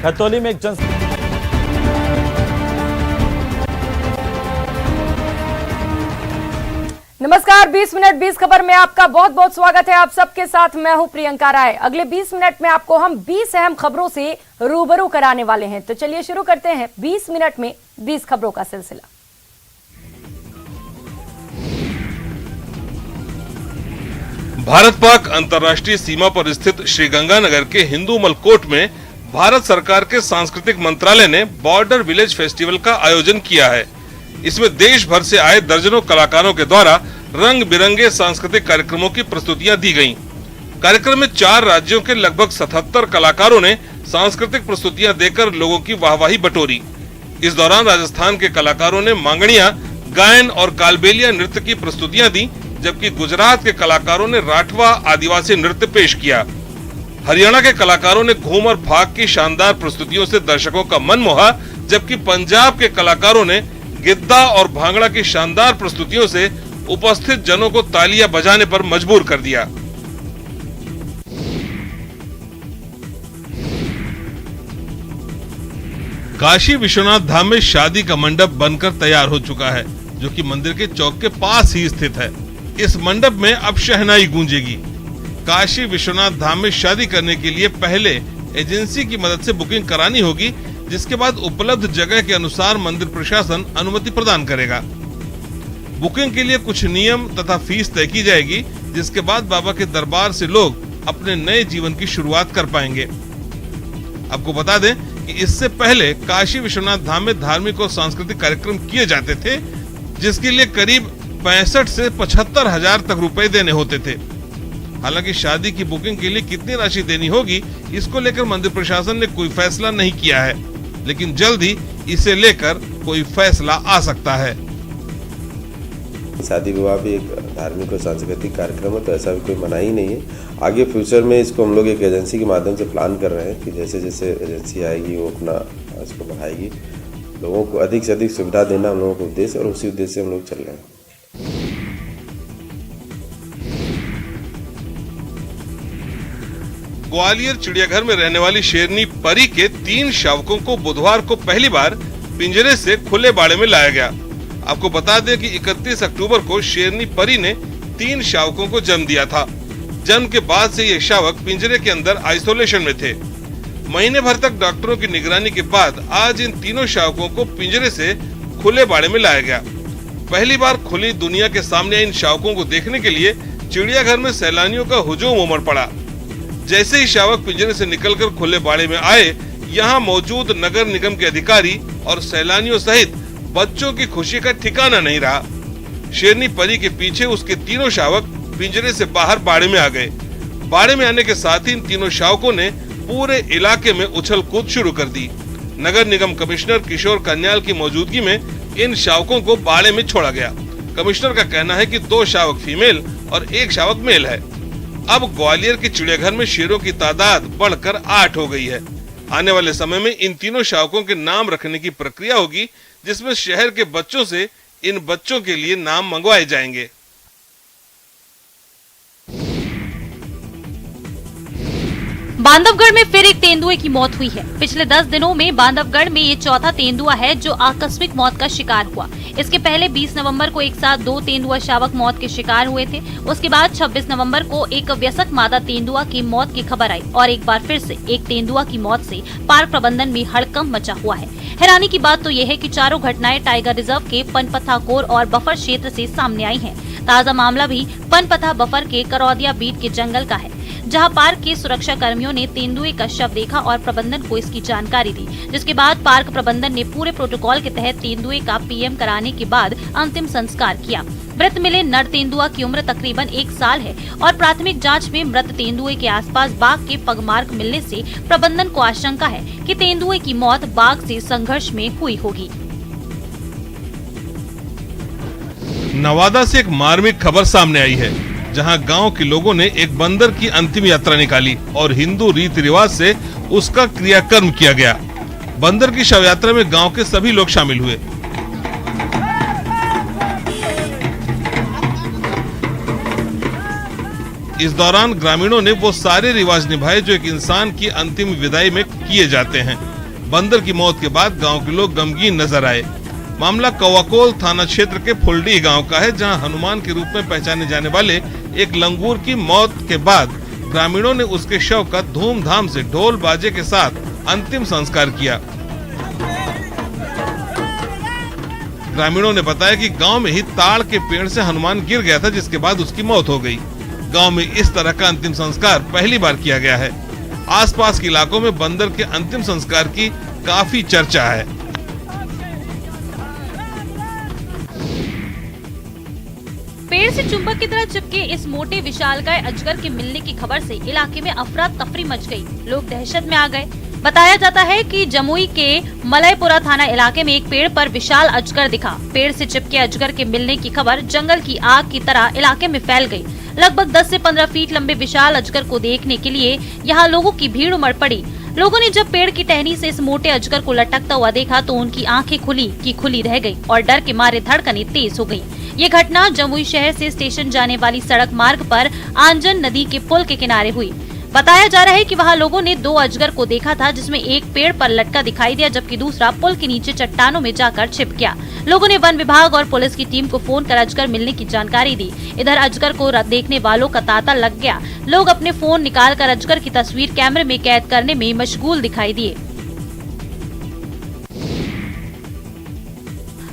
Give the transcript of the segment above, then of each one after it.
खतौली में एक जन नमस्कार, 20 मिनट 20 खबर में आपका बहुत बहुत स्वागत है। आप सबके साथ मैं हूं प्रियंका राय। अगले 20 मिनट में आपको हम 20 अहम खबरों से रूबरू कराने वाले हैं। तो चलिए शुरू करते हैं 20 मिनट में 20 खबरों का सिलसिला। भारत पाक अंतर्राष्ट्रीय सीमा पर स्थित श्रीगंगानगर के हिंदू मलकोट में भारत सरकार के सांस्कृतिक मंत्रालय ने बॉर्डर विलेज फेस्टिवल का आयोजन किया है। इसमें देश भर से आए दर्जनों कलाकारों के द्वारा रंग बिरंगे सांस्कृतिक कार्यक्रमों की प्रस्तुतियां दी गयी। कार्यक्रम में 4 राज्यों के लगभग 77 कलाकारों ने सांस्कृतिक प्रस्तुतियां देकर लोगों की वाहवाही बटोरी। इस दौरान राजस्थान के कलाकारों ने मांगणिया, गायन और कालबेलिया नृत्य की प्रस्तुतियां दी, जबकि गुजरात के कलाकारों ने राठवा आदिवासी नृत्य पेश किया। हरियाणा के कलाकारों ने घूम और फाग की शानदार प्रस्तुतियों से दर्शकों का मन मोहा, जबकि पंजाब के कलाकारों ने गिद्दा और भांगड़ा की शानदार प्रस्तुतियों से उपस्थित जनों को तालियां बजाने पर मजबूर कर दिया। काशी विश्वनाथ धाम में शादी का मंडप बनकर तैयार हो चुका है, जो कि मंदिर के चौक के पास ही स्थित है। इस मंडप में अब शहनाई गूंजेगी। काशी विश्वनाथ धाम में शादी करने के लिए पहले एजेंसी की मदद से बुकिंग करानी होगी, जिसके बाद उपलब्ध जगह के अनुसार मंदिर प्रशासन अनुमति प्रदान करेगा। बुकिंग के लिए कुछ नियम तथा फीस तय की जाएगी, जिसके बाद बाबा के दरबार से लोग अपने नए जीवन की शुरुआत कर पाएंगे। आपको बता दें कि इससे पहले काशी विश्वनाथ धाम में धार्मिक और सांस्कृतिक कार्यक्रम किए जाते थे, जिसके लिए करीब 65 से 75 हजार तक रुपए देने होते थे। हालांकि शादी की बुकिंग के लिए कितनी राशि देनी होगी, इसको लेकर मंदिर प्रशासन ने कोई फैसला नहीं किया है, लेकिन जल्द ही इसे लेकर कोई फैसला आ सकता है। शादी विवाह भी एक धार्मिक और सांस्कृतिक कार्यक्रम है, तो ऐसा भी कोई मना ही नहीं है। आगे फ्यूचर में इसको हम लोग एक एजेंसी के माध्यम से प्लान कर रहे हैं कि जैसे जैसे एजेंसी आएगी वो अपना इसको बढ़ाएगी। लोगों को अधिक से अधिक सुविधा देना हम लोगों का उद्देश्य, और उसी उद्देश्य से हम लोग चल रहे हैं। ग्वालियर चिड़ियाघर में रहने वाली शेरनी परी के 3 शावकों को बुधवार को पहली बार पिंजरे से खुले बाड़े में लाया गया। आपको बता दें कि 31 अक्टूबर को शेरनी परी ने 3 शावकों को जन्म दिया था। जन्म के बाद से ये शावक पिंजरे के अंदर आइसोलेशन में थे। महीने भर तक डॉक्टरों की निगरानी के बाद आज इन तीनों शावकों को पिंजरे से खुले बाड़े में लाया गया। पहली बार खुली दुनिया के सामने इन शावकों को देखने के लिए चिड़ियाघर में सैलानियों का हुजूम उमड़ पड़ा। जैसे ही शावक पिंजरे से निकलकर खुले बाड़े में आए, यहाँ मौजूद नगर निगम के अधिकारी और सैलानियों सहित बच्चों की खुशी का ठिकाना नहीं रहा। शेरनी परी के पीछे उसके तीनों शावक पिंजरे से बाहर बाड़े में आ गए। बाड़े में आने के साथ ही इन तीनों शावकों ने पूरे इलाके में उछल कूद शुरू कर दी। नगर निगम कमिश्नर किशोर कन्याल की मौजूदगी में इन शावकों को बाड़े में छोड़ा गया। कमिश्नर का कहना है कि 2 शावक फीमेल और 1 शावक मेल है। अब ग्वालियर के चिड़ियाघर में शेरों की तादाद बढ़कर 8 हो गई है। आने वाले समय में इन तीनों शावकों के नाम रखने की प्रक्रिया होगी, जिसमें शहर के बच्चों से इन बच्चों के लिए नाम मंगवाए जाएंगे। बांधवगढ़ में फिर एक तेंदुए की मौत हुई है। पिछले 10 दिनों में बांधवगढ़ में ये चौथा तेंदुआ है जो आकस्मिक मौत का शिकार हुआ। इसके पहले 20 नवंबर को एक साथ 2 तेंदुआ शावक मौत के शिकार हुए थे। उसके बाद 26 नवंबर को एक वयस्क मादा तेंदुआ की मौत की खबर आई और एक बार फिर से एक तेंदुआ की मौत से पार्क प्रबंधन में हड़कंप मचा हुआ है। हैरानी की बात तो यह है कि चारों घटनाएं टाइगर रिजर्व के पनपथा कोर और बफर क्षेत्र से सामने आई हैं। ताजा मामला भी पनपथा बफर के करौदिया बीट के जंगल का है, जहां पार्क के सुरक्षा कर्मियों ने तेंदुए का शव देखा और प्रबंधन को इसकी जानकारी दी, जिसके बाद पार्क प्रबंधन ने पूरे प्रोटोकॉल के तहत तेंदुए का पीएम कराने के बाद अंतिम संस्कार किया। मृत मिले नर तेंदुआ की उम्र तकरीबन 1 साल है और प्राथमिक जांच में मृत तेंदुए के आसपास बाघ के पगमार्क मिलने से प्रबंधन को आशंका है कि तेंदुए की मौत बाघ से संघर्ष में हुई होगी। नवादा से एक मार्मिक खबर सामने आई है, जहां गांव के लोगों ने एक बंदर की अंतिम यात्रा निकाली और हिंदू रीति रिवाज से उसका क्रियाकर्म किया गया। बंदर की शव यात्रा में गांव के सभी लोग शामिल हुए। इस दौरान ग्रामीणों ने वो सारे रिवाज निभाए जो एक इंसान की अंतिम विदाई में किए जाते हैं। बंदर की मौत के बाद गांव के लोग गमगीन नजर आए। मामला कवाकोल थाना क्षेत्र के फुलडी गांव का है, जहां हनुमान के रूप में पहचाने जाने वाले एक लंगूर की मौत के बाद ग्रामीणों ने उसके शव का धूमधाम से ढोल बाजे के साथ अंतिम संस्कार किया। ग्रामीणों ने बताया कि गांव में ही ताड़ के पेड़ से हनुमान गिर गया था, जिसके बाद उसकी मौत हो गई। गांव में इस तरह का अंतिम संस्कार पहली बार किया गया है। आसपास के इलाकों में बंदर के अंतिम संस्कार की काफी चर्चा है। पेड़ से चुंबक की तरह चिपके इस मोटे विशालकाय अजगर के मिलने की खबर से इलाके में अफरा तफरी मच गई। लोग दहशत में आ गए। बताया जाता है कि जमुई के मलयपुरा थाना इलाके में एक पेड़ पर विशाल अजगर दिखा। पेड़ से चिपके अजगर के मिलने की खबर जंगल की आग की तरह इलाके में फैल गई। लगभग 10 से 15 फीट लंबे विशाल अजगर को देखने के लिए यहाँ लोगों की भीड़ उमड़ पड़ी। लोगों ने जब पेड़ की टहनी से इस मोटे अजगर को लटकता हुआ देखा तो उनकी आंखें खुली की खुली रह गई और डर के मारे धड़कनें तेज हो गई। ये घटना जमुई शहर से स्टेशन जाने वाली सड़क मार्ग पर आंजन नदी के पुल के किनारे हुई। बताया जा रहा है कि वहाँ लोगों ने 2 अजगर को देखा था, जिसमें एक पेड़ पर लटका दिखाई दिया जबकि दूसरा पुल के नीचे चट्टानों में जाकर छिप गया। लोगों ने वन विभाग और पुलिस की टीम को फोन कर अजगर मिलने की जानकारी दी। इधर अजगर को देखने वालों का तांता लग गया। लोग अपने फोन निकालकर अजगर की तस्वीर कैमरे में कैद करने में मशगूल दिखाई दिए।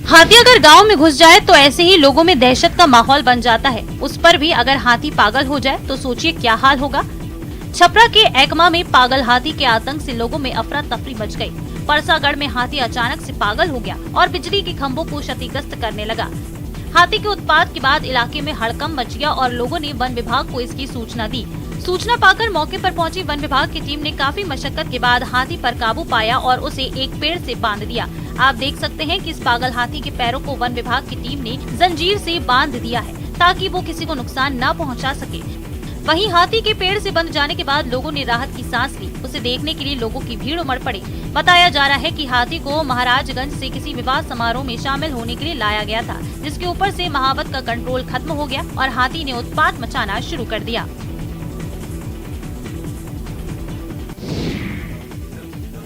हाथी अगर गांव में घुस जाए तो ऐसे ही लोगों में दहशत का माहौल बन जाता है। उस पर भी अगर हाथी पागल हो जाए तो सोचिए क्या हाल होगा। छपरा के एकमा में पागल हाथी के आतंक से लोगों में अफरा तफरी मच गई। परसागढ़ में हाथी अचानक से पागल हो गया और बिजली के खंभों को क्षतिग्रस्त करने लगा। हाथी के उत्पात के बाद इलाके में हड़कंप मच गया और लोगों ने वन विभाग को इसकी सूचना दी। सूचना पाकर मौके पर पहुंची वन विभाग की टीम ने काफी मशक्कत के बाद हाथी पर काबू पाया और उसे एक पेड़ से बांध दिया। आप देख सकते हैं कि इस पागल हाथी के पैरों को वन विभाग की टीम ने जंजीर से बांध दिया है ताकि वो किसी को नुकसान न पहुंचा सके। वहीं हाथी के पेड़ से बंध जाने के बाद लोगों ने राहत की सांस ली। उसे देखने के लिए लोगों की भीड़ उमड़ पड़ी। बताया जा रहा है कि हाथी को महाराजगंज से किसी विवाह समारोह में शामिल होने के लिए लाया गया था, जिसके ऊपर से महावत का कंट्रोल खत्म हो गया और हाथी ने उत्पात मचाना शुरू कर दिया।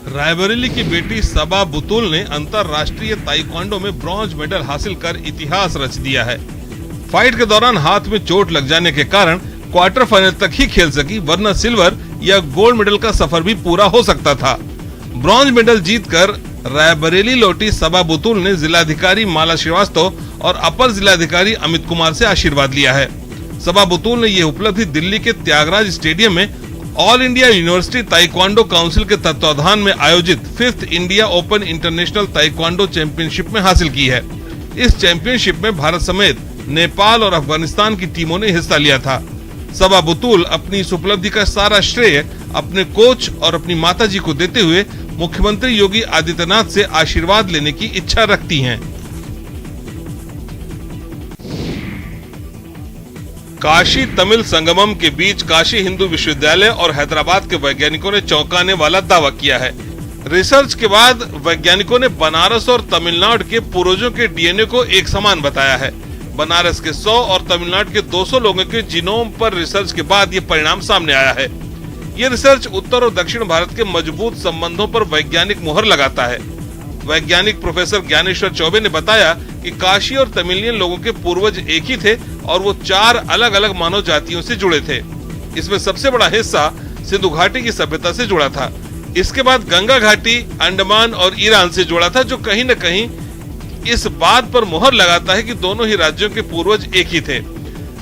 रायबरेली की बेटी सबा बुतुल ने अंतर्राष्ट्रीय ताइक्वांडो में ब्रॉन्ज मेडल हासिल कर इतिहास रच दिया है। फाइट के दौरान हाथ में चोट लग जाने के कारण क्वार्टर फाइनल तक ही खेल सकी, वरना सिल्वर या गोल्ड मेडल का सफर भी पूरा हो सकता था। ब्रॉन्ज मेडल जीतकर रायबरेली लौटी सबा बुतुल ने जिलाधिकारी माला श्रीवास्तव और अपर जिलाधिकारी अमित कुमार से आशीर्वाद लिया है। सबा बुतुल ने यह उपलब्धि दिल्ली के त्यागराज स्टेडियम में all India university taekwondo council के तत्वाधान में आयोजित 5th India open international taekwondo championship में हासिल की है। इस चैंपियनशिप में भारत समेत नेपाल और अफगानिस्तान की टीमों ने हिस्सा लिया था। सबा बुतुल अपनी इस उपलब्धि का सारा श्रेय अपने कोच और अपनी माताजी को देते हुए मुख्यमंत्री योगी आदित्यनाथ से आशीर्वाद लेने की इच्छा रखती हैं। काशी तमिल संगमम के बीच काशी हिंदू विश्वविद्यालय और हैदराबाद के वैज्ञानिकों ने चौंकाने वाला दावा किया है। रिसर्च के बाद वैज्ञानिकों ने बनारस और तमिलनाडु के पूर्वजों के डीएनए को एक समान बताया है। बनारस के 100 और तमिलनाडु के 200 लोगों के जीनोम पर रिसर्च के बाद ये परिणाम सामने आया है। ये रिसर्च उत्तर और दक्षिण भारत के मजबूत संबंधों पर वैज्ञानिक मुहर लगाता है। वैज्ञानिक प्रोफेसर ज्ञानेश्वर चौबे ने बताया कि काशी और तमिलियन लोगों के पूर्वज एक ही थे और वो 4 अलग अलग मानव जातियों से जुड़े थे। इसमें सबसे बड़ा हिस्सा सिंधु घाटी की सभ्यता से जुड़ा था। इसके बाद गंगा घाटी, अंडमान और ईरान से जुड़ा था, जो कहीं न कहीं इस बात पर मुहर लगाता है कि दोनों ही राज्यों के पूर्वज एक ही थे।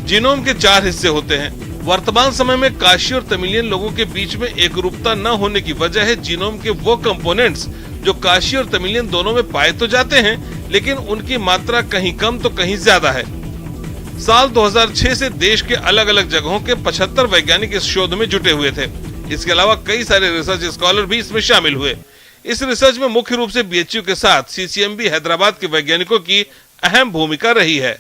जीनोम के 4 हिस्से होते हैं। वर्तमान समय में काशी और तमिलियन लोगों के बीच में एकरूपता न होने की वजह है जीनोम के वो कंपोनेंट्स जो काशी और तमिलियन दोनों में पाए तो जाते हैं, लेकिन उनकी मात्रा कहीं कम तो कहीं ज्यादा है। साल 2006 से देश के अलग अलग जगहों के 75 वैज्ञानिक इस शोध में जुटे हुए थे। इसके अलावा कई सारे रिसर्च स्कॉलर भी इसमें शामिल हुए। इस रिसर्च में मुख्य रूप से बीएचयू के साथ सीसीएमबी हैदराबाद के वैज्ञानिकों की अहम भूमिका रही है।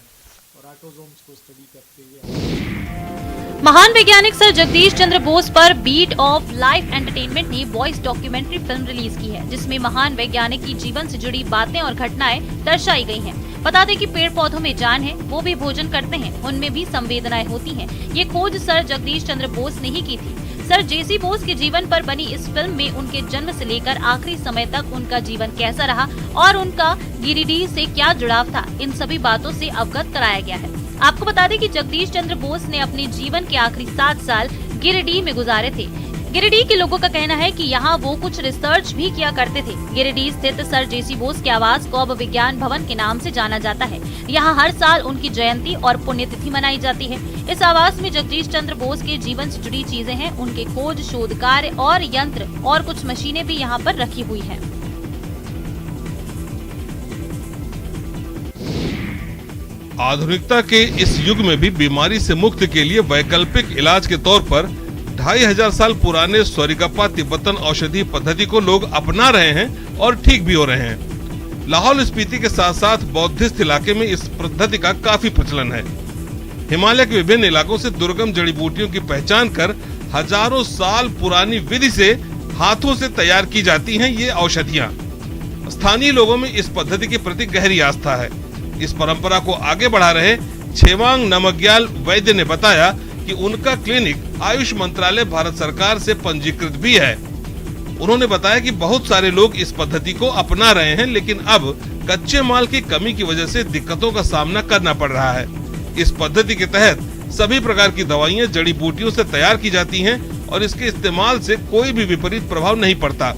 महान वैज्ञानिक सर जगदीश चंद्र बोस पर बीट ऑफ लाइफ एंटरटेनमेंट ने वॉइस डॉक्यूमेंट्री फिल्म रिलीज की है, जिसमें महान वैज्ञानिक की जीवन से जुड़ी बातें और घटनाएं दर्शाई गई हैं। बता दें कि पेड़ पौधों में जान है, वो भी भोजन करते हैं, उनमें भी संवेदनाएं होती हैं। ये खोज सर जगदीश चंद्र बोस ने ही की थी। सर जेसी बोस के जीवन पर बनी इस फिल्म में उनके जन्म से लेकर आखिरी समय तक उनका जीवन कैसा रहा और उनका गिरिडीह से क्या जुड़ाव था, इन सभी बातों से अवगत कराया गया है। आपको बता दें कि जगदीश चंद्र बोस ने अपने जीवन के आखिरी 7 साल गिरिडीह में गुजारे थे। गिरिडीह के लोगों का कहना है कि यहाँ वो कुछ रिसर्च भी किया करते थे। गिरिडीह स्थित सर जेसी बोस के आवास कौब विज्ञान भवन के नाम से जाना जाता है। यहाँ हर साल उनकी जयंती और पुण्यतिथि मनाई जाती है। इस आवास में जगदीश चंद्र बोस के जीवन से जुड़ी चीजें हैं, उनके खोज, शोध कार्य और यंत्र और कुछ मशीनें भी यहाँ पर रखी हुई है। आधुनिकता के इस युग में भी बीमारी से मुक्ति के लिए वैकल्पिक इलाज के तौर पर 2500 साल पुराने स्वरिगप्पा तिब्बतन औषधि पद्धति को लोग अपना रहे हैं और ठीक भी हो रहे हैं। लाहौल स्पीति के साथ साथ बौद्धिस्ट इलाके में इस पद्धति का काफी प्रचलन है। हिमालय के विभिन्न इलाकों से दुर्गम जड़ी बूटियों की पहचान कर हजारों साल पुरानी विधि से हाथों से तैयार की जाती हैं ये औषधियाँ। स्थानीय लोगों में इस पद्धति के प्रति गहरी आस्था है। इस परंपरा को आगे बढ़ा रहे छेवांग नमग्याल वैद्य ने बताया कि उनका क्लिनिक आयुष मंत्रालय भारत सरकार से पंजीकृत भी है। उन्होंने बताया कि बहुत सारे लोग इस पद्धति को अपना रहे हैं, लेकिन अब कच्चे माल की कमी की वजह से दिक्कतों का सामना करना पड़ रहा है। इस पद्धति के तहत सभी प्रकार की दवाइयां जड़ी बूटियों से तैयार की जाती हैं और इसके इस्तेमाल से कोई भी विपरीत प्रभाव नहीं पड़ता।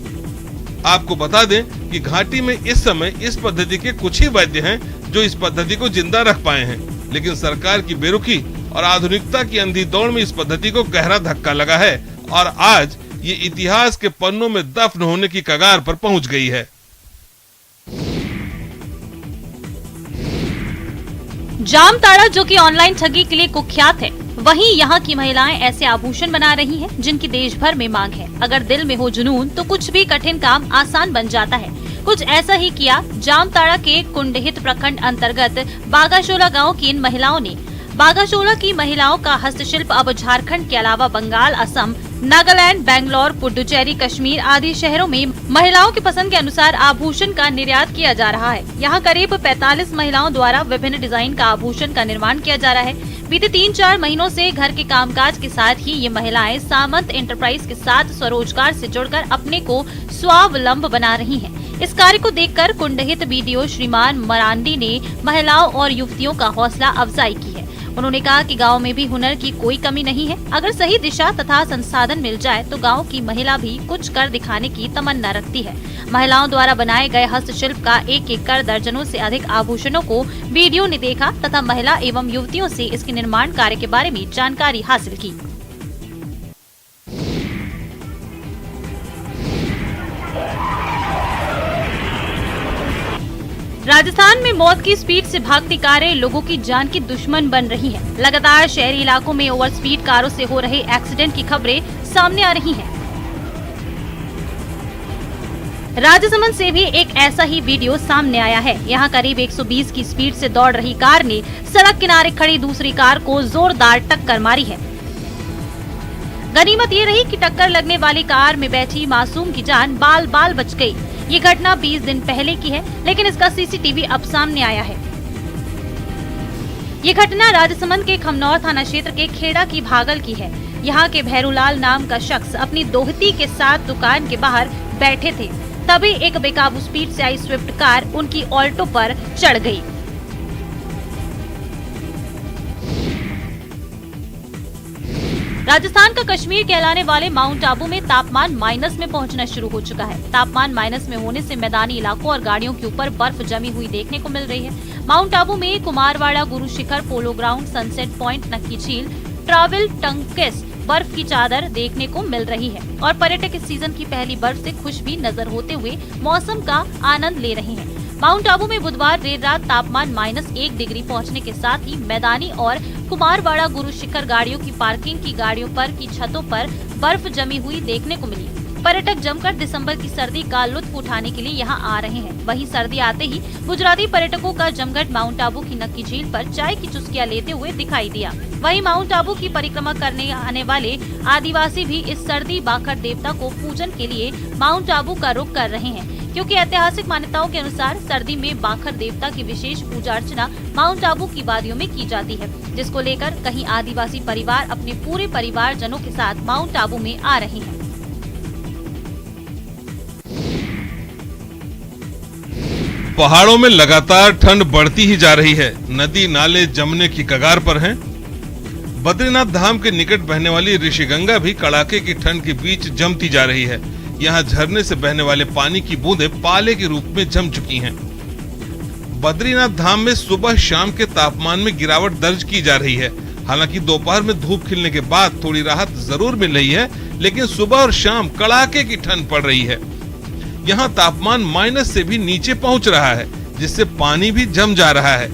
आपको बता दें कि घाटी में इस समय इस पद्धति के कुछ ही वैद्य हैं जो इस पद्धति को जिंदा रख पाए हैं, लेकिन सरकार की बेरुखी और आधुनिकता की अंधी दौड़ में इस पद्धति को गहरा धक्का लगा है और आज ये इतिहास के पन्नों में दफन होने की कगार पर पहुंच गई है। जामताड़ा जो कि ऑनलाइन ठगी के लिए कुख्यात है, वहीं यहाँ की महिलाएं ऐसे आभूषण बना रही हैं जिनकी देश भर में मांग है। अगर दिल में हो जुनून तो कुछ भी कठिन काम आसान बन जाता है। कुछ ऐसा ही किया जामताड़ा के कुंडहित प्रखंड अंतर्गत बागाशोला गांव की इन महिलाओं ने। बागाशोला की महिलाओं का हस्तशिल्प अब झारखंड के अलावा बंगाल, असम, नागालैंड, बेंगलोर, पुडुचेरी, कश्मीर आदि शहरों में महिलाओं की पसंद के अनुसार आभूषण का निर्यात किया जा रहा है। यहाँ करीब 45 महिलाओं द्वारा विभिन्न डिजाइन का आभूषण का निर्माण किया जा रहा है। बीते 3-4 महीनों से घर के कामकाज के साथ ही ये महिलाएं सामंत एंटरप्राइज के साथ स्वरोजगार से जुड़कर अपने को स्वावलंब बना रही हैं। इस कार्य को देखकर कुंडहित बीडीओ श्रीमान मरांडी ने महिलाओं और युवतियों का हौसला अफजाई की है। उन्होंने कहा कि गांव में भी हुनर की कोई कमी नहीं है। अगर सही दिशा तथा संसाधन मिल जाए तो गांव की महिला भी कुछ कर दिखाने की तमन्ना रखती है। महिलाओं द्वारा बनाए गए हस्तशिल्प का एक कर दर्जनों से अधिक आभूषणों को बीडीओ ने देखा तथा महिला एवं युवतियों से इसके निर्माण कार्य के बारे में जानकारी हासिल की। राजस्थान में मौत की स्पीड से भागती कारें लोगों की जान की दुश्मन बन रही हैं। लगातार शहरी इलाकों में ओवर स्पीड कारों से हो रहे एक्सीडेंट की खबरें सामने आ रही हैं। राजसमंद से भी एक ऐसा ही वीडियो सामने आया है। यहाँ करीब 120 की स्पीड से दौड़ रही कार ने सड़क किनारे खड़ी दूसरी कार को जोरदार टक्कर मारी है। गनीमत ये रही कि टक्कर लगने वाली कार में बैठी मासूम की जान बाल बाल बच गई। ये घटना 20 दिन पहले की है, लेकिन इसका सीसीटीवी अब सामने आया है। ये घटना राजसमंद के खमनौर थाना क्षेत्र के खेड़ा की भागल की है। यहाँ के भैरूलाल नाम का शख्स अपनी दोहती के साथ दुकान के बाहर बैठे थे, तभी एक बेकाबू स्पीड से आई स्विफ्ट कार उनकी ऑल्टो पर चढ़ गई। राजस्थान का कश्मीर कहलाने वाले माउंट आबू में तापमान माइनस में पहुंचना शुरू हो चुका है। तापमान माइनस में होने से मैदानी इलाकों और गाड़ियों के ऊपर बर्फ जमी हुई देखने को मिल रही है। माउंट आबू में कुमारवाड़ा, Guru Shikhar, polo ground, sunset point, नक्की झील, ट्रैवल टंकेस बर्फ की चादर देखने को मिल रही है और पर्यटक इस सीजन की पहली बर्फ से खुश भी नजर होते हुए मौसम का आनंद ले रहे हैं। माउंट आबू में बुधवार देर रात तापमान -1 डिग्री पहुंचने के साथ ही मैदानी और कुमारवाड़ा, गुरु शिखर गाड़ियों की पार्किंग की गाड़ियों पर की छतों पर बर्फ जमी हुई देखने को मिली। पर्यटक जमकर दिसंबर की सर्दी का लुत्फ उठाने के लिए यहां आ रहे हैं। वहीं सर्दी आते ही गुजराती पर्यटकों का जमघट माउंट आबू की नक्की झील पर चाय की चुस्कियां लेते हुए दिखाई दिया। वहीं माउंट आबू की परिक्रमा करने आने वाले आदिवासी भी इस सर्दी बाखर देवता को पूजन के लिए माउंट आबू का रुख कर रहे हैं। क्योंकि ऐतिहासिक मान्यताओं के अनुसार सर्दी में बाखर देवता की विशेष पूजा अर्चना माउंट आबू की वादियों में की जाती है, जिसको लेकर कहीं आदिवासी परिवार अपने पूरे परिवारजनों के साथ माउंट आबू में आ रहे हैं। पहाड़ों में लगातार ठंड बढ़ती ही जा रही है। नदी नाले जमने की कगार पर हैं। बद्रीनाथ धाम के निकट बहने वाली ऋषिगंगा भी कड़ाके की ठंड के बीच जमती जा रही है। यहाँ झरने से बहने वाले पानी की बूंदें पाले के रूप में जम चुकी हैं। बद्रीनाथ धाम में सुबह शाम के तापमान में गिरावट दर्ज की जा रही है। हालांकि दोपहर में धूप खिलने के बाद थोड़ी राहत जरूर मिल रही है, लेकिन सुबह और शाम कड़ाके की ठंड पड़ रही है। यहाँ तापमान माइनस से भी नीचे पहुँच रहा है, जिससे पानी भी जम जा रहा है।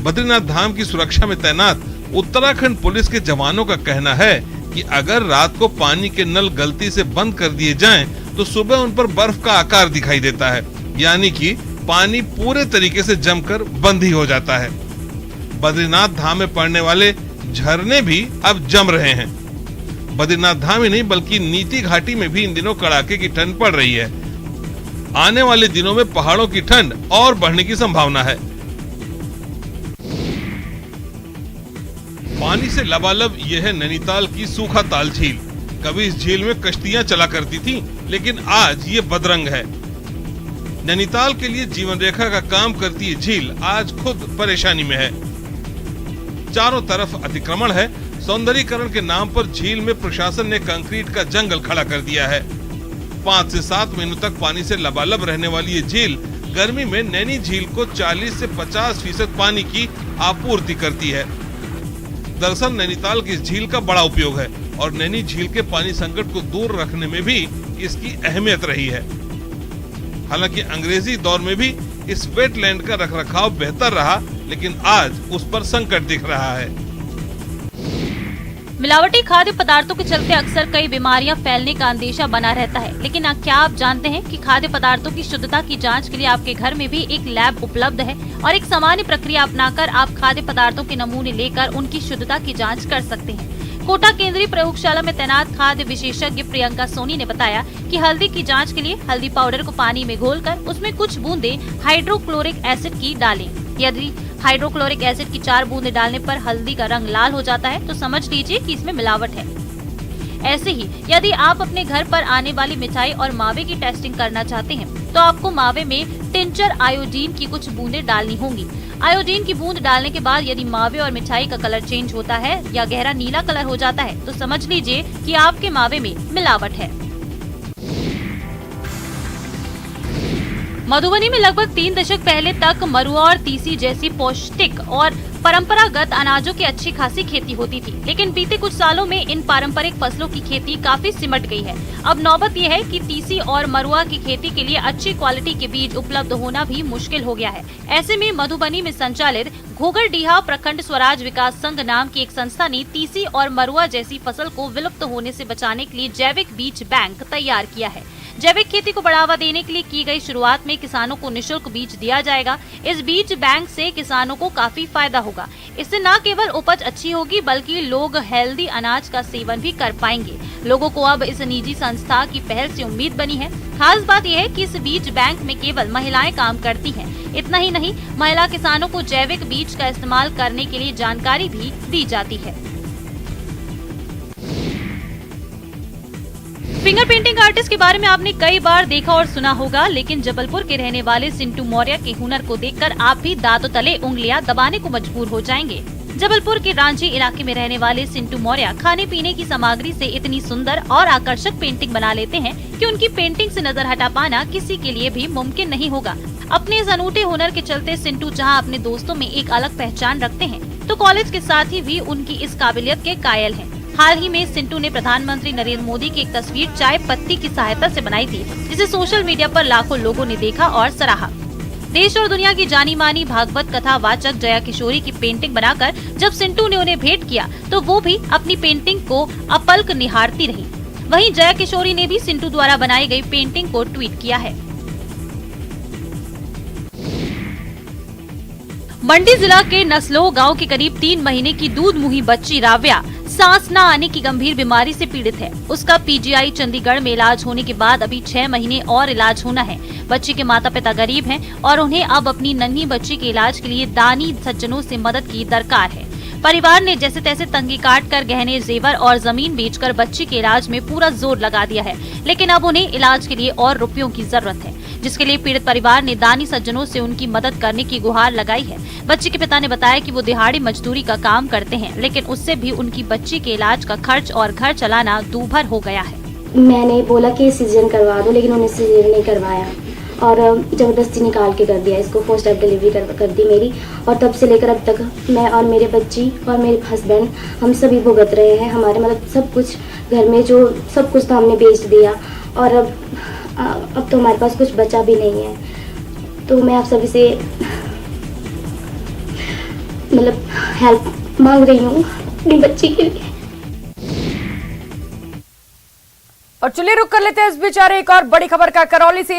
बद्रीनाथ धाम की सुरक्षा में तैनात उत्तराखंड पुलिस के जवानों का कहना है कि अगर रात को पानी के नल गलती से बंद कर दिए जाएं, तो सुबह उन पर बर्फ का आकार दिखाई देता है, यानी कि पानी पूरे तरीके से जमकर बंद ही हो जाता है। बद्रीनाथ धाम में पड़ने वाले झरने भी अब जम रहे हैं। बद्रीनाथ धाम ही नहीं बल्कि नीति घाटी में भी इन दिनों कड़ाके की ठंड पड़ रही है। आने वाले दिनों में पहाड़ों की ठंड और बढ़ने की संभावना है। पानी से लबालब यह है नैनीताल की सूखा ताल झील। कभी इस झील में कश्तियां चला करती थीं, लेकिन आज ये बदरंग है। नैनीताल के लिए जीवन रेखा का काम करती ये झील आज खुद परेशानी में है। चारों तरफ अतिक्रमण है। सौंदर्यीकरण के नाम पर झील में प्रशासन ने कंक्रीट का जंगल खड़ा कर दिया है। 5 से 7 महीनों तक पानी से लबालब रहने वाली ये झील गर्मी में नैनी झील को 40 से 50% पानी की आपूर्ति करती है। दरअसल नैनीताल की इस झील का बड़ा उपयोग है और नैनी झील के पानी संकट को दूर रखने में भी इसकी अहमियत रही है। हालांकि अंग्रेजी दौर में भी इस वेटलैंड का रखरखाव बेहतर रहा, लेकिन आज उस पर संकट दिख रहा है। मिलावटी खाद्य पदार्थों के चलते अक्सर कई बीमारियां फैलने का अंदेशा बना रहता है, लेकिन क्या आप जानते हैं कि खाद्य पदार्थों की शुद्धता की जांच के लिए आपके घर में भी एक लैब उपलब्ध है और एक सामान्य प्रक्रिया अपनाकर आप खाद्य पदार्थों के नमूने लेकर उनकी शुद्धता की जांच कर सकते हैं। कोटा केंद्रीय प्रयोगशाला में तैनात खाद्य विशेषज्ञ प्रियंका सोनी ने बताया कि हल्दी की जांच के लिए हल्दी पाउडर को पानी में घोलकर उसमें कुछ बूंदे हाइड्रोक्लोरिक एसिड की डालें। यदि हाइड्रोक्लोरिक एसिड की 4 बूंदे डालने पर हल्दी का रंग लाल हो जाता है तो समझ लीजिए कि इसमें मिलावट है। ऐसे ही यदि आप अपने घर पर आने वाली मिठाई और मावे की टेस्टिंग करना चाहते हैं तो आपको मावे में टिंचर आयोडीन की कुछ बूंदे डालनी होंगी। आयोडीन की बूंद डालने के बाद यदि मावे और मिठाई का कलर चेंज होता है या गहरा नीला कलर हो जाता है तो समझ लीजिए कि आपके मावे में मिलावट है। मधुबनी में लगभग 3 दशक पहले तक मरुआ और तीसी जैसी पौष्टिक और परंपरागत अनाजों की अच्छी खासी खेती होती थी, लेकिन बीते कुछ सालों में इन पारंपरिक फसलों की खेती काफी सिमट गई है। अब नौबत यह है कि तीसी और मरुआ की खेती के लिए अच्छी क्वालिटी के बीज उपलब्ध होना भी मुश्किल हो गया है। ऐसे में मधुबनी में संचालित घोघरडीहा प्रखंड स्वराज विकास संघ नाम की एक संस्था ने तीसी और मरुआ जैसी फसल को विलुप्त होने से बचाने के लिए जैविक बीज बैंक तैयार किया है। जैविक खेती को बढ़ावा देने के लिए की गई शुरुआत में किसानों को निशुल्क बीज दिया जाएगा। इस बीज बैंक से किसानों को काफी फायदा होगा। इससे न केवल उपज अच्छी होगी बल्कि लोग हेल्दी अनाज का सेवन भी कर पाएंगे। लोगों को अब इस निजी संस्था की पहल से उम्मीद बनी है। खास बात यह है कि इस बीज बैंक में केवल महिलाएं काम करती हैं। इतना ही नहीं, महिला किसानों को जैविक बीज का इस्तेमाल करने के लिए जानकारी भी दी जाती है। फिंगर पेंटिंग आर्टिस्ट के बारे में आपने कई बार देखा और सुना होगा, लेकिन जबलपुर के रहने वाले सिंटू मौर्य के हुनर को देखकर आप भी दांतों तले उंगलियां दबाने को मजबूर हो जाएंगे। जबलपुर के रांची इलाके में रहने वाले सिंटू मौर्य खाने पीने की सामग्री से इतनी सुंदर और आकर्षक पेंटिंग बना लेते हैं कि उनकी पेंटिंग से नजर हटा पाना किसी के लिए भी मुमकिन नहीं होगा। अपने इस अनूठे हुनर के चलते सिंटू जहां अपने दोस्तों में एक अलग पहचान रखते हैं, तो कॉलेज के साथी भी उनकी इस काबिलियत के कायल हैं। हाल ही में सिंटू ने प्रधानमंत्री नरेंद्र मोदी की एक तस्वीर चाय पत्ती की सहायता से बनाई थी, जिसे सोशल मीडिया पर लाखों लोगों ने देखा और सराहा। देश और दुनिया की जानी मानी भागवत कथा वाचक जया किशोरी की पेंटिंग बनाकर जब सिंटू ने उन्हें भेंट किया तो वो भी अपनी पेंटिंग को अपलक निहारती रही। वहीं जया किशोरी ने भी सिंटू द्वारा बनाई गई पेंटिंग को ट्वीट किया है। मंडी जिला के नसलो गांव के करीब 3 महीने की दूध मुही बच्ची राव्या सांस न आने की गंभीर बीमारी से पीड़ित है। उसका पीजीआई चंडीगढ़ में इलाज होने के बाद अभी 6 महीने और इलाज होना है। बच्ची के माता पिता गरीब हैं और उन्हें अब अपनी नन्ही बच्ची के इलाज के लिए दानी सज्जनों से मदद की दरकार है। परिवार ने जैसे तैसे तंगी काट कर गहने जेवर और जमीन बेचकर बच्ची के इलाज में पूरा जोर लगा दिया है, लेकिन अब उन्हें इलाज के लिए और रुपयों की जरूरत है, जिसके लिए पीड़ित परिवार ने दानी सज्जनों से उनकी मदद करने की गुहार लगाई है। बच्ची के पिता ने बताया कि वो दिहाड़ी मजदूरी का काम करते हैं, लेकिन उससे भी उनकी बच्ची के इलाज का खर्च और घर चलाना दूभर हो गया है। मैंने बोला कि सीजन करवा दो, लेकिन उन्हें सीजन नहीं करवाया और ज़बरदस्ती निकाल के कर दिया। इसको फर्स्ट टाइम डिलीवरी कर दी मेरी, और तब से लेकर अब तक मैं और मेरे बच्ची और मेरे हस्बैंड हम सभी भुगत रहे हैं। हमारे मतलब सब कुछ घर में जो सब कुछ तो हमने बेच दिया और अब तो हमारे पास कुछ बचा भी नहीं है। तो मैं आप सभी से मतलब हेल्प मांग रही हूँ अपनी बच्ची के लिए। और चलिए रुक कर लेते हैं इस बीच आ रही एक और बड़ी खबर का। करौली से